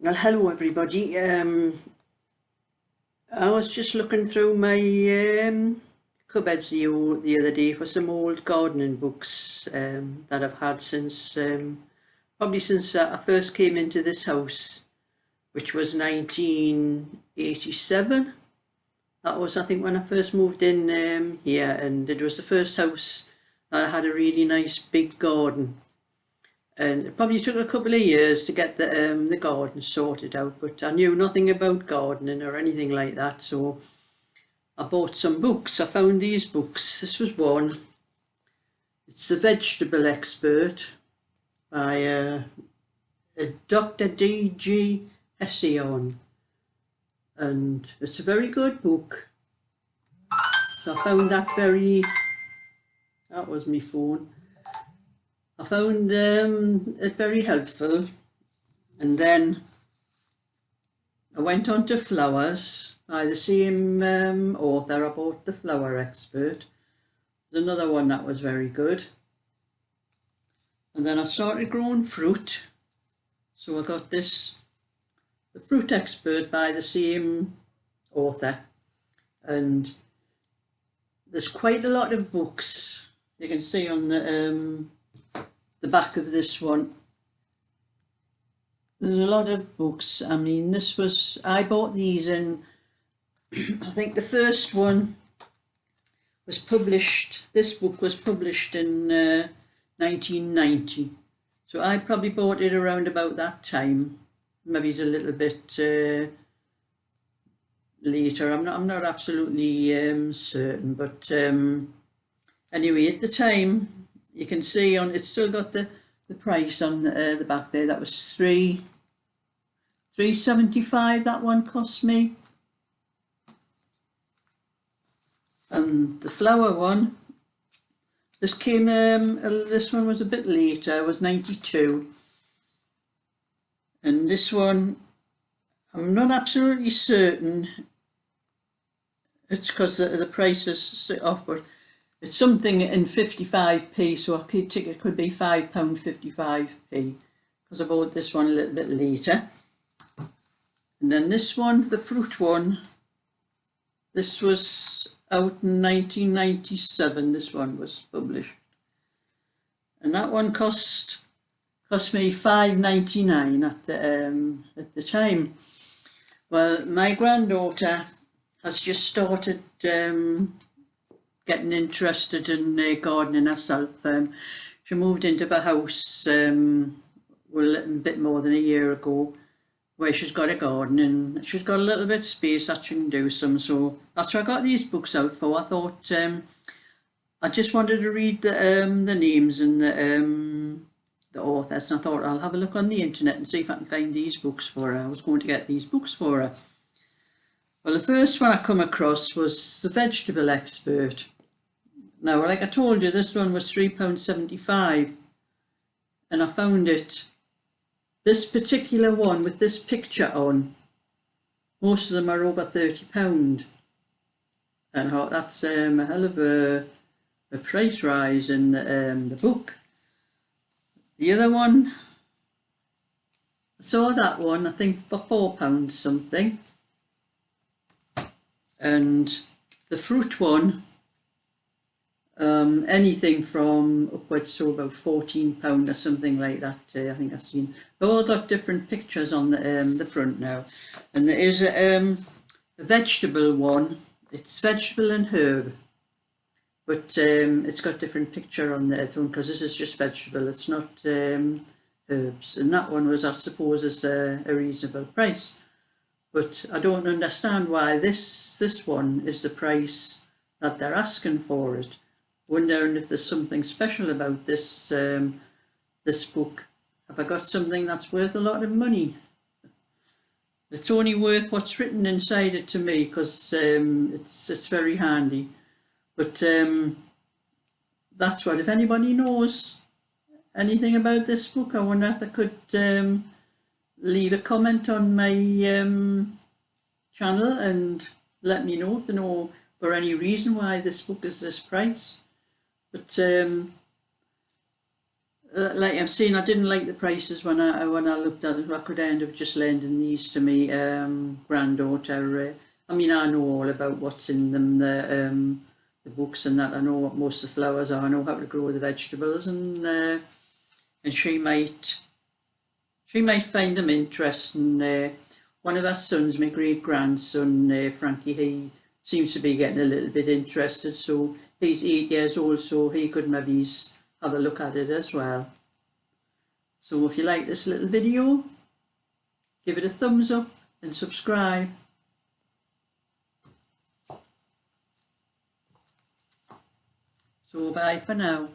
Well, hello everybody. I was just looking through my cupboards the other day for some old gardening books that I've had since probably since I first came into this house, which was 1987. That was, I think, when I first moved in here, and it was the first house that had a really nice big garden. And it probably took a couple of years to get the garden sorted out, but I knew nothing about gardening or anything like that, so I bought some books. I found these books. This was one. It's The Vegetable Expert by Dr. D.G. Hession, and it's a very good book. So I found that that was my phone. I found it very helpful, and then I went on to Flowers by the same author. I bought The Flower Expert. There's another one that was very good. And then I started growing fruit, so I got this, The Fruit Expert by the same author, and there's quite a lot of books. You can see on the back of this one, there's a lot of books. I mean, I bought these in, I think the first one was published, this book was published in 1990. So I probably bought it around about that time. Maybe it's a little bit later. I'm not absolutely certain, but anyway, at the time, you can see it's still got the price on the back there. That was $3.75. That one cost me. And the flower one, this came. This one was a bit later. It was 92. And this one, I'm not absolutely certain. It's because the price is off, but it's something in 55p, so I could think it could be £5.55p, because I bought this one a little bit later. And then this one, the fruit one, this was out in 1997. This one was published, and that one cost me £5.99 at the time. Well, my granddaughter has just started getting interested in gardening herself. She moved into the house a bit more than a year ago, where she's got a garden and she's got a little bit of space that she can do some. So that's what I got these books out for. I thought I just wanted to read the names and the authors, and I thought I'll have a look on the internet and see if I can find these books for her. I was going to get these books for her. Well, the first one I come across was The Vegetable Expert. Now, like I told you, this one was £3.75, and I found it. This particular one with this picture on, most of them are over £30, and that's a hell of a price rise in the book. The other one, I saw that one, I think, for £4 something, and the fruit one, anything from upwards to about £14 or something like that. I think I've seen. They've all got different pictures on the front now, and there is a vegetable one. It's vegetable and herb, but it's got different picture on the front because this is just vegetable. It's not herbs, and that one was, I suppose, is a reasonable price. But I don't understand why this one is the price that they're asking for it. Wondering if there's something special about this this book. Have I got something that's worth a lot of money? It's only worth what's written inside it to me, because it's very handy. But that's what. If anybody knows anything about this book, I wonder if I could leave a comment on my channel and let me know if they know for any reason why this book is this price. But like I'm saying, I didn't like the prices when I looked at it. I could end up just lending these to me granddaughter. I mean, I know all about what's in them, the books and that. I know what most of the flowers are. I know how to grow the vegetables, and she might find them interesting. One of our sons, my great grandson Frankie, he seems to be getting a little bit interested. So he's 8 years old, so he could maybe have a look at it as well. So if you like this little video, give it a thumbs up and subscribe. So bye for now.